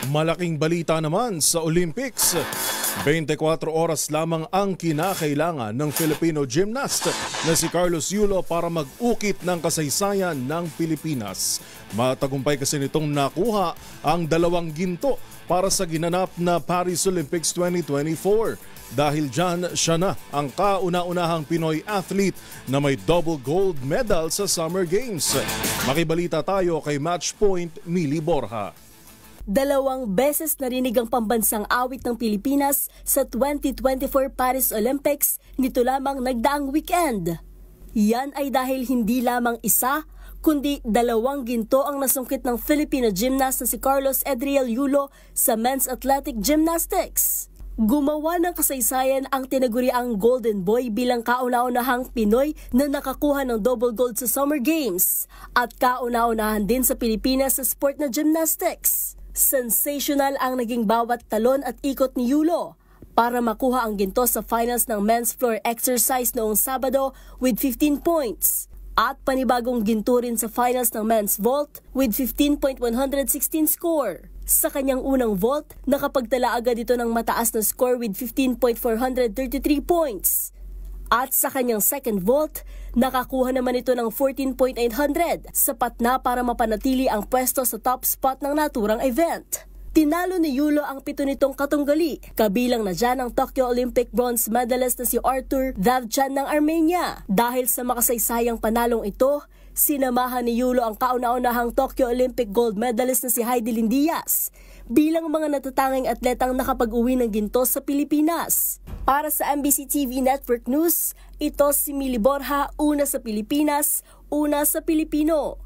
Malaking balita naman sa Olympics. 24 oras lamang ang kinakailangan ng Filipino gymnast na si Carlos Yulo para mag-ukit ng kasaysayan ng Pilipinas. Matagumpay kasi nitong nakuha ang 2 ginto para sa ginanap na Paris Olympics 2024. Dahil dyan, siya na ang kauna-unahang Pinoy athlete na may double gold medal sa Summer Games. Makibalita tayo kay Matchpoint Mili Borja. 2 beses narinig ang pambansang awit ng Pilipinas sa 2024 Paris Olympics nito lamang nagdaang weekend. Yan ay dahil hindi lamang isa, kundi 2 ginto ang nasungkit ng Filipino gymnast na si Carlos Edriel Yulo sa men's athletic gymnastics. Gumawa ng kasaysayan ang tinaguriang Golden Boy bilang kauna-unahang Pinoy na nakakuha ng double gold sa Summer Games at kauna-unahan din sa Pilipinas sa sport na gymnastics. Sensational ang naging bawat talon at ikot ni Yulo para makuha ang ginto sa finals ng men's floor exercise noong Sabado with 15 points at panibagong ginto rin sa finals ng men's vault with 15.116 score. Sa kanyang unang vault, nakapagtala agad ito ng mataas na score with 15.433 points. At sa kanyang second vault, nakakuha naman ito ng 14.800, sapat na para mapanatili ang pwesto sa top spot ng naturang event. Tinalo ni Yulo ang 7 nitong katunggali, kabilang na dyan ang Tokyo Olympic bronze medalist na si Artur Davtyan ng Armenia. Dahil sa makasaysayang panalong ito, sinamahan ni Yulo ang kauna-unahang Tokyo Olympic gold medalist na si Heidelin Diaz bilang mga natatanging atletang nakapag-uwi ng ginto sa Pilipinas. Para sa MBC TV Network News, ito si Mili Borja, una sa Pilipinas, una sa Pilipino.